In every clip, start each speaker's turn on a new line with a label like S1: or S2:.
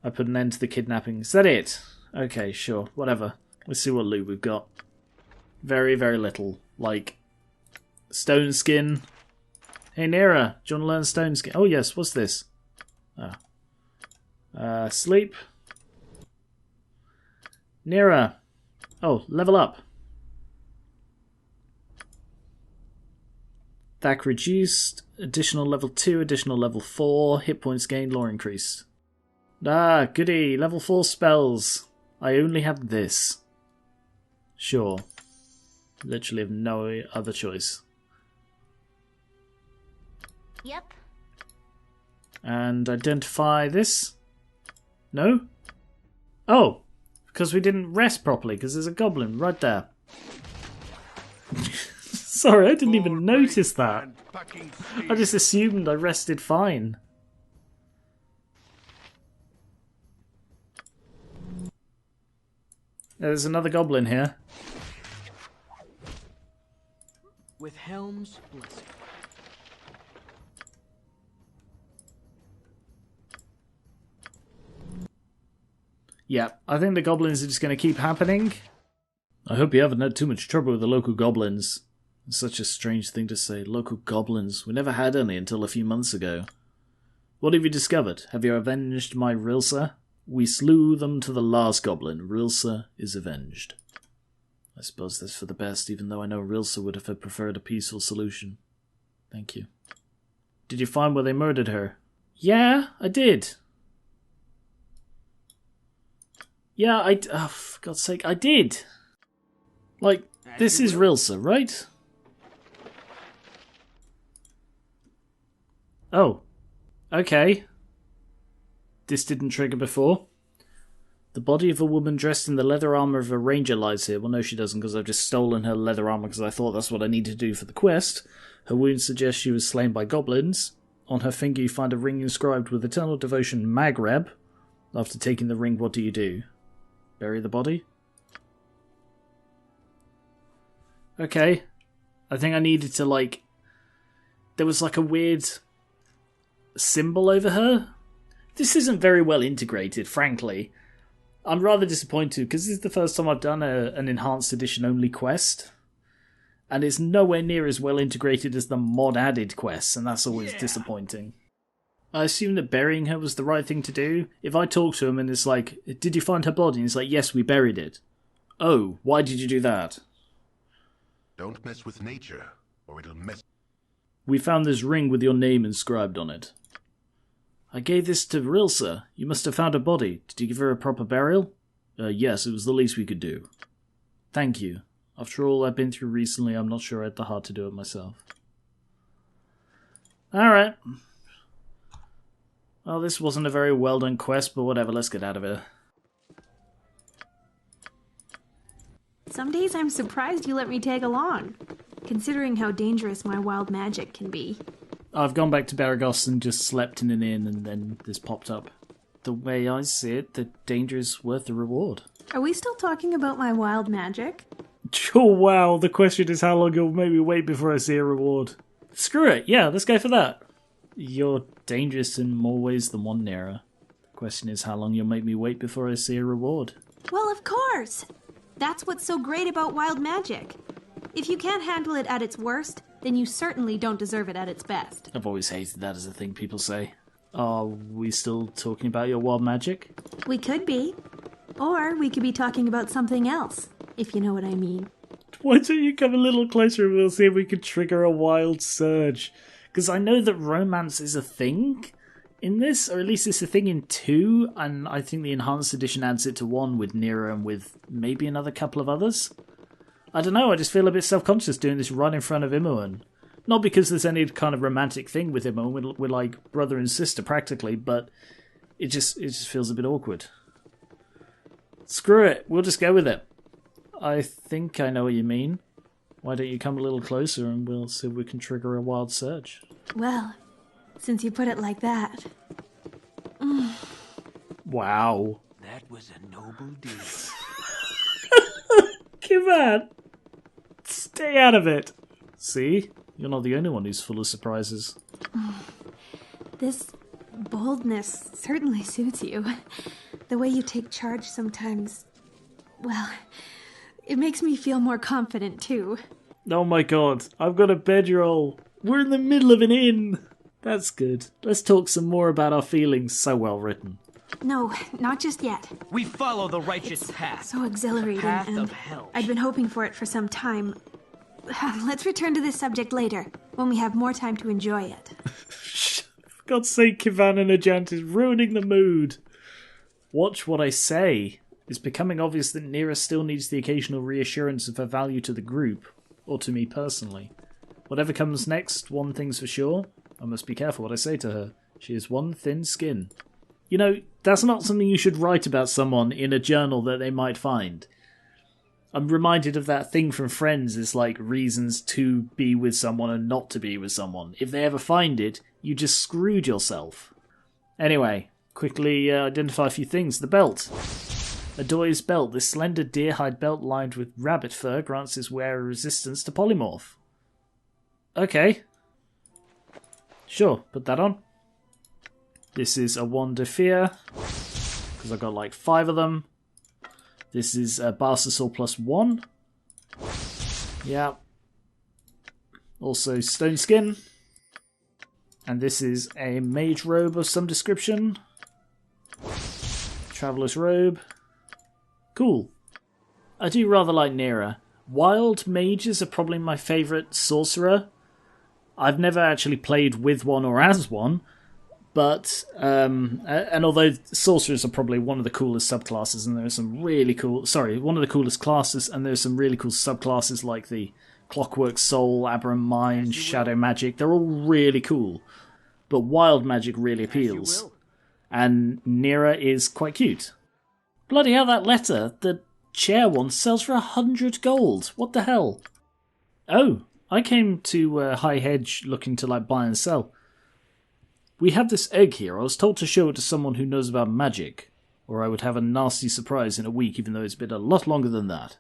S1: I put an end to the kidnapping. Is that it? Okay, sure. Whatever. Let's see what loot we've got. Very, very little. Like, stone skin. Hey, Nera, do you want to learn stone skin? Oh, yes, what's this? Oh. Sleep. Nera. Oh, level up. Attack reduced. Additional level 2, additional level 4. Hit points gained, lore increased. Ah, goody. Level 4 spells. I only have this. Sure. Literally have no other choice.
S2: Yep.
S1: And identify this? No? Oh! Because we didn't rest properly, because there's a goblin right there. Sorry, I didn't even notice that. I just assumed I rested fine. There's another goblin here.
S3: With Helm's blessing.
S1: Yeah, I think the goblins are just going to keep happening. I hope you haven't had too much trouble with the local goblins. It's such a strange thing to say. Local goblins. We never had any until a few months ago. What have you discovered? Have you avenged my Rilsa? We slew them to the last goblin. Rilsa is avenged. I suppose that's for the best, even though I know Rilsa would have preferred a peaceful solution. Thank you. Did you find where they murdered her? Yeah, I did. Yeah, oh, for God's sake, I did. Like, this is Rilsa, right? Oh. Okay. This didn't trigger before. The body of a woman dressed in the leather armor of a ranger lies here. Well, no, she doesn't, because I've just stolen her leather armor because I thought that's what I needed to do for the quest. Her wounds suggest she was slain by goblins. On her finger you find a ring inscribed with eternal devotion Magreb. After taking the ring, what do? Bury the body? Okay. I think I needed to, like... There was, like, a weird symbol over her. This isn't very well integrated, frankly. I'm rather disappointed, because this is the first time I've done an Enhanced Edition only quest. And it's nowhere near as well integrated as the mod-added quests, and that's always disappointing. I assume that burying her was the right thing to do. If I talk to him and it's like, did you find her body? And he's like, yes, we buried it. Oh, why did you do that?
S4: Don't mess with nature, or it'll mess...
S1: We found this ring with your name inscribed on it. I gave this to Rilsa. You must have found her body. Did you give her a proper burial? Yes, it was the least we could do. Thank you. After all I've been through recently, I'm not sure I had the heart to do it myself. Alright. Well, this wasn't a very well done quest, but whatever, let's get out of here.
S5: Some days I'm surprised you let me tag along, considering how dangerous my wild magic can be.
S1: I've gone back to Baragos and just slept in an inn, and then this popped up. The way I see it, the danger is worth the reward.
S5: Are we still talking about my wild magic?
S1: Oh wow, the question is how long you'll make me wait before I see a reward. Screw it, yeah, let's go for that. You're dangerous in more ways than one, Nera. The question is how long you'll make me wait before I see a reward.
S5: Well, of course! That's what's so great about wild magic. If you can't handle it at its worst, then you certainly don't deserve it at its best.
S1: I've always hated that as a thing people say. Are we still talking about your wild magic?
S5: We could be. Or we could be talking about something else, if you know what I mean.
S1: Why don't you come a little closer and we'll see if we can trigger a wild surge? Because I know that romance is a thing in this, or at least it's a thing in 2, and I think the Enhanced Edition adds it to 1 with Nera and with maybe another couple of others. I don't know, I just feel a bit self-conscious doing this right in front of Imoen. Not because there's any kind of romantic thing with Imoen, we're like brother and sister practically, but it just feels a bit awkward. Screw it, we'll just go with it. I think I know what you mean. Why don't you come a little closer and we'll see if we can trigger a wild surge.
S5: Well, since you put it like that.
S1: Wow.
S3: That was a noble deed.
S1: Come on. Stay out of it. See? You're not the only one who's full of surprises.
S5: This boldness certainly suits you. The way you take charge sometimes, well, it makes me feel more confident too.
S1: Oh my god, I've got a bedroll. We're in the middle of an inn. That's good. Let's talk some more about our feelings. So well written.
S5: No, not just yet.
S3: We follow the righteous path.
S5: So exhilarating,
S3: Path
S5: and
S3: of hell.
S5: I'd been hoping for it for some time. Let's return to this subject later, when we have more time to enjoy it.
S1: For God's sake, Kivan and Ajant is ruining the mood. Watch what I say. It's becoming obvious that Nira still needs the occasional reassurance of her value to the group, or to me personally. Whatever comes next, one thing's for sure. I must be careful what I say to her. She is one thin skin. You know, that's not something you should write about someone in a journal that they might find. I'm reminded of that thing from Friends, is like reasons to be with someone and not to be with someone. If they ever find it, you just screwed yourself. Anyway, quickly identify a few things. The belt. A Doy's belt. This slender deer-hide belt lined with rabbit fur grants its wearer resistance to polymorph. Okay. Sure, put that on. This is a wand of fear, because I've got like 5 of them. This is a Barsasaur +1. Yeah. Also stone skin. And this is a mage robe of some description. Traveller's robe. Cool. I do rather like Nira. Wild mages are probably my favourite sorcerer. I've never actually played with one or as one, but and although sorcerers are probably one of the coolest subclasses, and there are some really cool, one of the coolest classes, and there's some really cool subclasses like the Clockwork Soul, Aberrant Mind, Shadow Magic. They're all really cool, but wild magic really appeals, and Nira is quite cute. Bloody hell, that letter, the chair one, sells for 100 gold. What the hell? Oh, I came to High Hedge looking to like buy and sell. We have this egg here. I was told to show it to someone who knows about magic, or I would have a nasty surprise in a week, even though it's been a lot longer than that.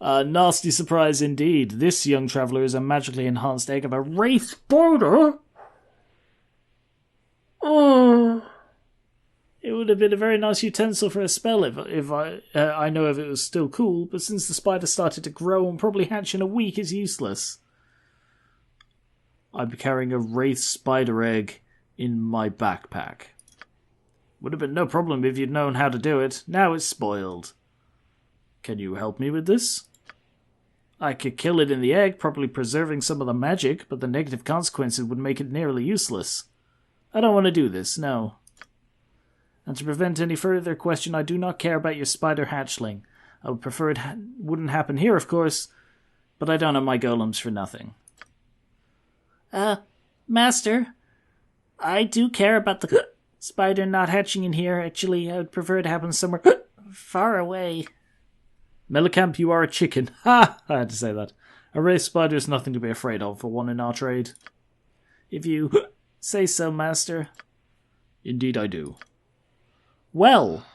S1: A nasty surprise indeed. This young traveller is a magically enhanced egg of a wraith spider. Oh, it would have been a very nice utensil for a spell if I know if it was still cool, but since the spider started to grow and probably hatch in a week, it's useless. I'd be carrying a wraith spider egg in my backpack. Would have been no problem if you'd known how to do it. Now it's spoiled. Can you help me with this? I could kill it in the egg, probably preserving some of the magic, but the negative consequences would make it nearly useless. I don't want to do this, no. And to prevent any further question, I do not care about your spider hatchling. I would prefer it wouldn't happen here, of course, but I don't have my golems for nothing. Master, I do care about the spider not hatching in here. Actually, I would prefer it to happen somewhere far away. Melicamp, you are a chicken. Ha! I had to say that. A wraith spider is nothing to be afraid of for one in our trade. If you say so, master. Indeed I do. Well.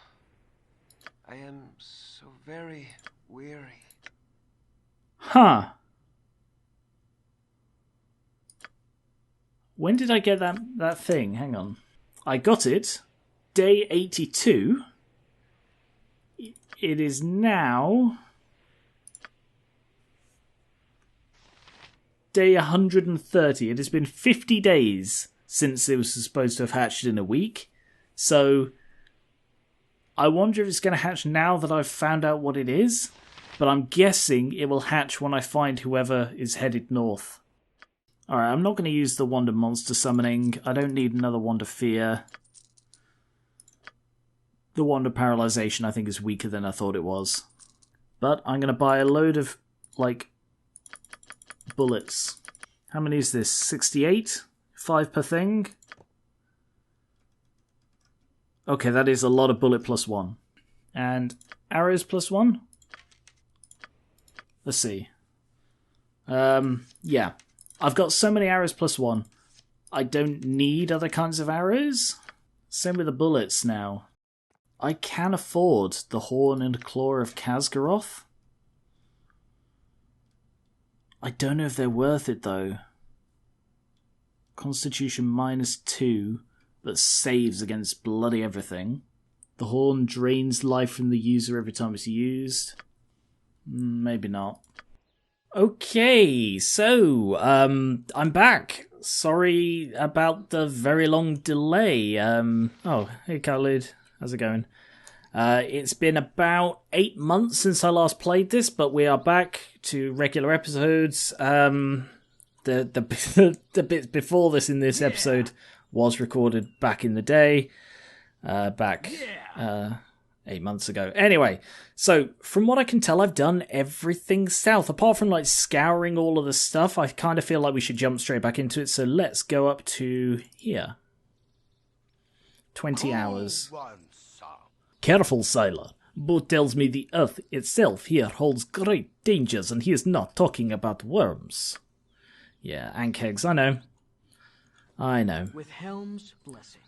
S2: I am so very weary.
S1: Huh. When did I get that thing? Hang on. I got it. Day 82. It is now day 130. It has been 50 days since it was supposed to have hatched in a week. So I wonder if it's going to hatch now that I've found out what it is. But I'm guessing it will hatch when I find whoever is headed north. Alright, I'm not going to use the Wand of Monster Summoning. I don't need another Wand of Fear. The Wand of Paralyzation I think is weaker than I thought it was. But I'm going to buy a load of, bullets. How many is this? 68? 5 per thing? Okay, that is a lot of bullet +1. And arrows +1? Let's see. Yeah. I've got so many arrows +1. I don't need other kinds of arrows. Same with the bullets now. I can afford the Horn and Claw of Khazgaroth. I don't know if they're worth it though. Constitution -2, but saves against bloody everything. The horn drains life from the user every time it's used. Maybe not. Okay, so, I'm back. Sorry about the very long delay. Oh, hey Khalid, how's it going? It's been about 8 months since I last played this, but we are back to regular episodes. The bits before this in this episode was recorded back in the day, 8 months ago. Anyway, so from what I can tell, I've done everything south. Apart from like scouring all of the stuff, I kind of feel like we should jump straight back into it. So let's go up to here. 20 hours. Careful, sailor. Boat tells me the earth itself here holds great dangers, and he is not talking about worms. Yeah, ankhegs, I know. I know.
S3: With Helm's blessing.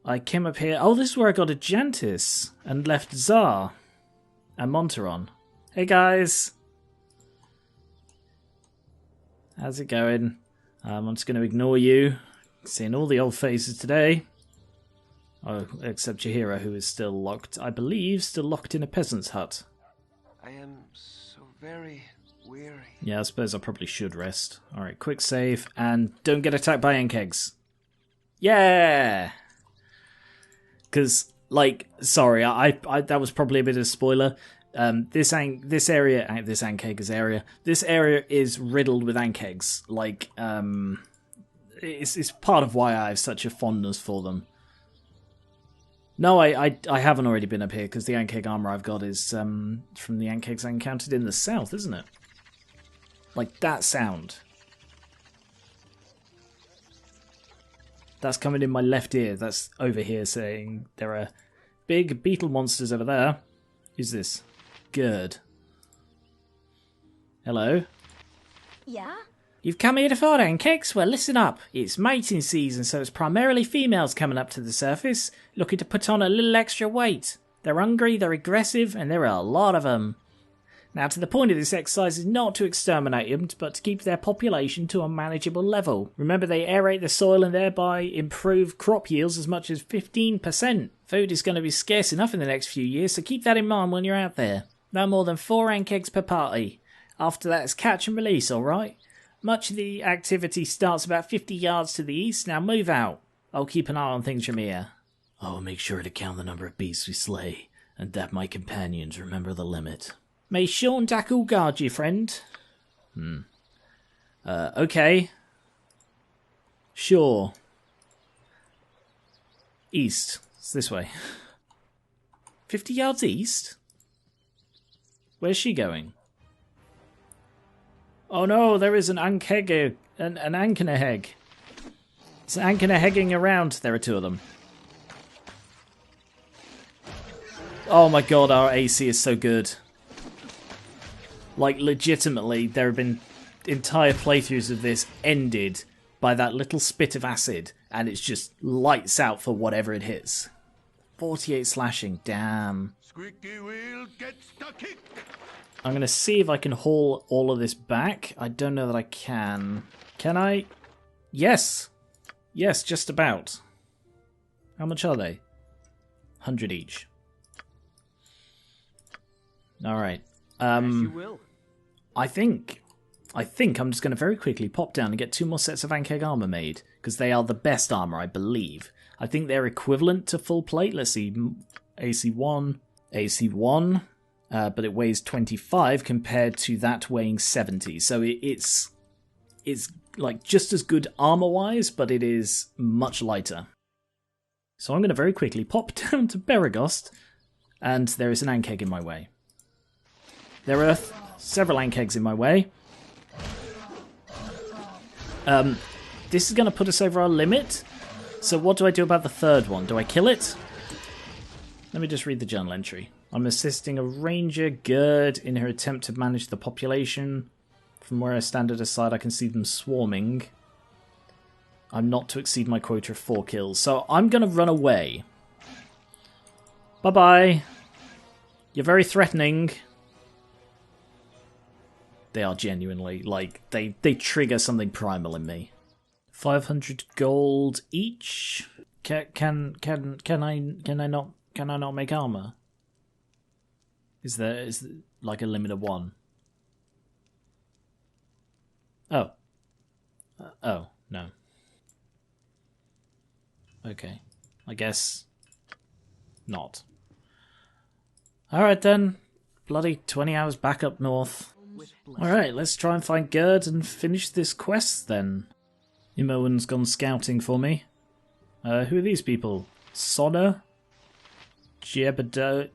S1: I came up here. Oh, this is where I got a Jantis and left Tsar and Monteron. Hey guys. How's it going? I'm just going to ignore you. Seeing all the old faces today. Oh, except Jahira, who is still locked, I believe, still locked in a peasant's hut.
S2: I am so very weary.
S1: Yeah, I suppose I probably should rest. Alright, quick save, and don't get attacked by ankhegs. Yeah! Because, like, sorry, I that was probably a bit of a spoiler. This area is riddled with ankhegs. Like, it's part of why I have such a fondness for them. No, I haven't already been up here, because the Ankheg armor I've got is from the Ankhegs I encountered in the south, isn't it? Like, that sound. That's coming in my left ear. That's over here saying there are big beetle monsters over there. Who's this? Good. Hello?
S6: Yeah?
S1: You've come here to fight Ankhegs? Well, listen up. It's mating season, so it's primarily females coming up to the surface, looking to put on a little extra weight. They're hungry, they're aggressive, and there are a lot of them. Now, to the point of this exercise is not to exterminate them, but to keep their population to a manageable level. Remember, they aerate the soil and thereby improve crop yields as much as 15%. Food is going to be scarce enough in the next few years, so keep that in mind when you're out there. No more than 4 Ankhegs per party. After that, it's catch and release, alright? Much of the activity starts about 50 yards to the east. Now move out. I'll keep an eye on things from here. I'll make sure to count the number of beasts we slay, and that my companions remember the limit. May Sean Dackle guard you, friend. Okay. Sure. East. It's this way. 50 yards east? Where's she going? Oh no, there is an Ankheg, an Ankheg. It's Ankheg around. There are 2 of them. Oh my god, our AC is so good. Like, legitimately, there have been entire playthroughs of this ended by that little spit of acid, and it's just lights out for whatever it hits. 48 slashing, damn.
S4: Squeaky wheel gets the kick.
S1: I'm going to see if I can haul all of this back. I don't know that I can. Can I? Yes! Yes, just about. How much are they? 100 each. Alright.
S3: As you will.
S1: I think I'm just going to very quickly pop down and get 2 more sets of Ankheg armor made, because they are the best armor, I believe. I think they're equivalent to full plate. Let's see. AC1. But it weighs 25 compared to that weighing 70. So it's like just as good armor-wise, but it is much lighter. So I'm going to very quickly pop down to Beregost, and there is an Ankheg in my way. There are several Ankhegs in my way. This is going to put us over our limit. So what do I do about the 3rd one? Do I kill it? Let me just read the journal entry. I'm assisting a ranger, Gerd, in her attempt to manage the population. From where I stand at a side, I can see them swarming. I'm not to exceed my quota of 4 kills, so I'm going to run away. Bye-bye. You're very threatening. They are genuinely, like, they trigger something primal in me. 500 gold each. Can I not make armor? Is there like a limit of one? Oh. Oh, no. Okay. I guess not. Alright then. Bloody 20 hours back up north. Alright, let's try and find Gerd and finish this quest then. Imoen's gone scouting for me. Who are these people? Sonna? Jebediah?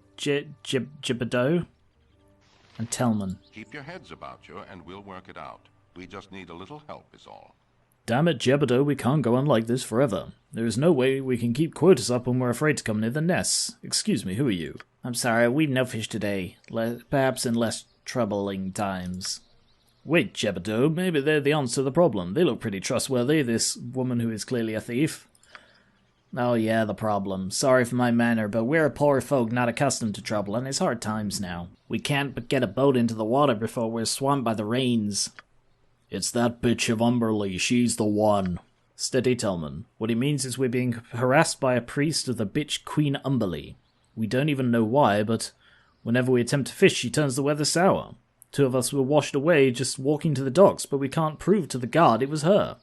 S1: And Telman.
S4: Keep your heads about you and we'll work it out. We just need a little help is all.
S1: Damn it, Jebediah, we can't go on like this forever. There is no way we can keep quotas up when we're afraid to come near the nests. Excuse me, who are you? I'm sorry, we've no fish today. Perhaps in less troubling times. Wait, Jebediah, maybe they're the answer to the problem. They look pretty trustworthy, this woman who is clearly a thief. Oh yeah, the problem. Sorry for my manner, but we're poor folk not accustomed to trouble, and it's hard times now. We can't but get a boat into the water before we're swamped by the rains. It's that bitch of Umberly, she's the one. Steady, Telman. What he means is we're being harassed by a priest of the bitch Queen Umberly. We don't even know why, but whenever we attempt to fish, she turns the weather sour. 2 of us were washed away just walking to the docks, but we can't prove to the guard it was her.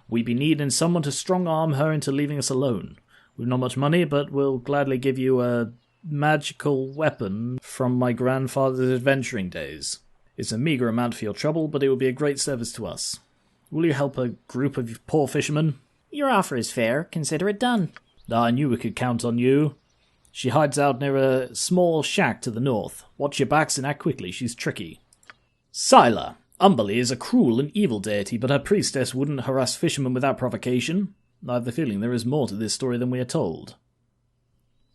S1: We be needing someone to strong-arm her into leaving us alone. We've not much money, but we'll gladly give you a magical weapon from my grandfather's adventuring days. It's a meagre amount for your trouble, but it will be a great service to us. Will you help a group of poor fishermen? Your offer is fair. Consider it done. I knew we could count on you. She hides out near a small shack to the north. Watch your backs and act quickly. She's tricky. Sila. Umberly is a cruel and evil deity, but her priestess wouldn't harass fishermen without provocation. I have the feeling there is more to this story than we are told.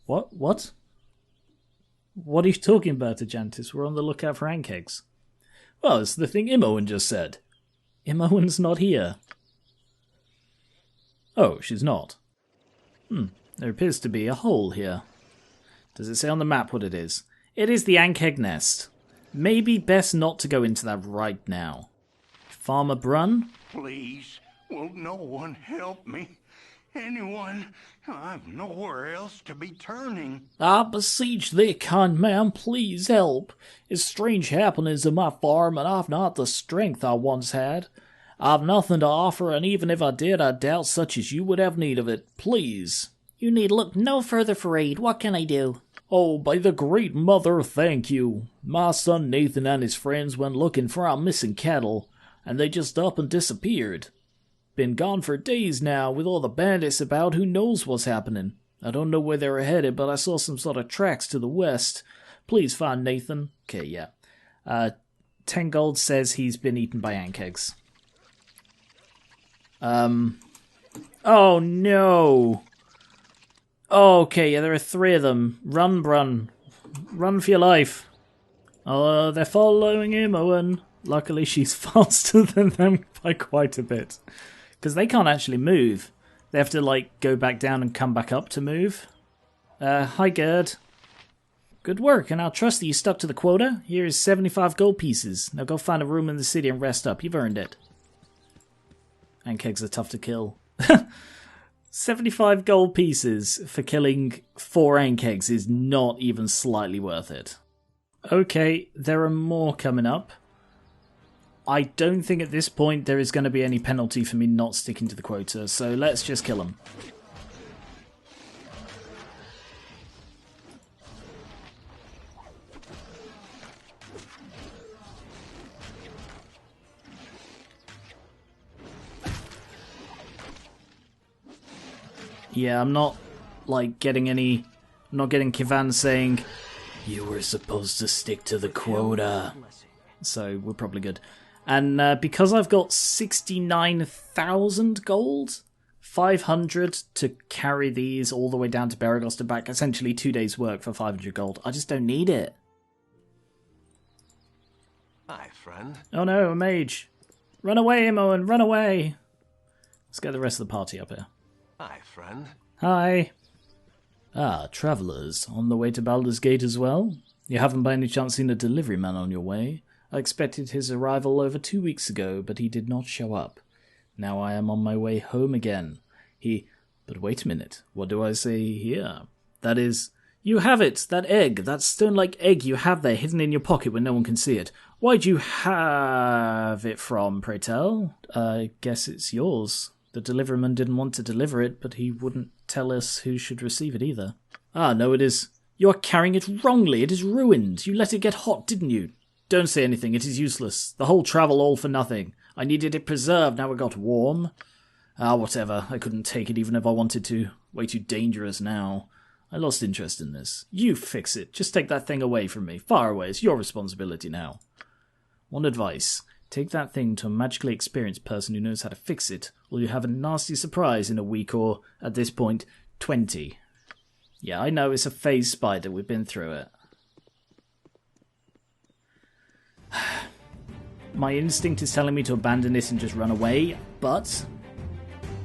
S1: What? What are you talking about, Ajantis? We're on the lookout for ankhegs. Well, it's the thing Imoen just said. Imoen's not here. Oh, she's not. There appears to be a hole here. Does it say on the map what it is? It is the Ankheg nest. Maybe best not to go into that right now. Farmer Brunn?
S6: Please, will no one help me? Anyone? I've nowhere else to be turning.
S1: I beseech thee, kind man, please help. It's strange happenings in my farm, and I've not the strength I once had. I've nothing to offer, and even if I did, I doubt such as you would have need of it. Please. You need look no further for aid. What can I do? Oh, by the Great Mother, thank you. My son Nathan and his friends went looking for our missing cattle, and they just up and disappeared. Been gone for days now, with all the bandits about. Who knows what's happening? I don't know where they were headed, but I saw some sort of tracks to the west. Please find Nathan. Okay, yeah. 10 gold says he's been eaten by ankhegs. Oh no! Okay, yeah, there are 3 of them. Run, Brun. Run for your life. Oh, they're following Imoen. Luckily, she's faster than them by quite a bit. Because they can't actually move. They have to, like, go back down and come back up to move. Hi, Gerd. Good work, and I'll trust that you stuck to the quota. Here is 75 gold pieces. Now go find a room in the city and rest up. You've earned it. Ankhegs are tough to kill. 75 gold pieces for killing 4 ankhegs is not even slightly worth it. Okay, there are more coming up. I don't think at this point there is going to be any penalty for me not sticking to the quota, so let's just kill them. Yeah, I'm not, like, getting any... I'm not getting Kivan saying, you were supposed to stick to the quota. So, we're probably good. And because I've got 69,000 gold, 500 to carry these all the way down to Beregost and back, essentially 2 days' work for 500 gold. I just don't need it.
S4: Hi, friend.
S1: Oh no, a mage. Run away, Imoen, run away. Let's get the rest of the party up here.
S4: Hi, friend.
S1: Hi. Ah, travellers, on the way to Baldur's Gate as well? You haven't by any chance seen a delivery man on your way? I expected his arrival over 2 weeks ago, but he did not show up. Now I am on my way home again. But wait a minute, what do I say here? That is, you have it, that egg, that stone-like egg you have there hidden in your pocket where no one can see it. Why'd you have it from, pray tell? I guess it's yours. The deliverman didn't want to deliver it, but he wouldn't tell us who should receive it either. Ah, no, it is. You are carrying it wrongly. It is ruined. You let it get hot, didn't you? Don't say anything. It is useless. The whole travel all for nothing. I needed it preserved. Now it got warm. Ah, whatever. I couldn't take it even if I wanted to. Way too dangerous now. I lost interest in this. You fix it. Just take that thing away from me. Far away. It's your responsibility now. One advice. Take that thing to a magically experienced person who knows how to fix it, or you have a nasty surprise in a week or, at this point, 20. Yeah, I know, it's a phase spider. We've been through it. My instinct is telling me to abandon it and just run away, but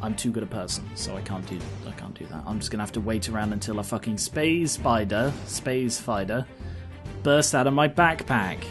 S1: I'm too good a person, so I can't do that. I'm just gonna have to wait around until a fucking space spider bursts out of my backpack.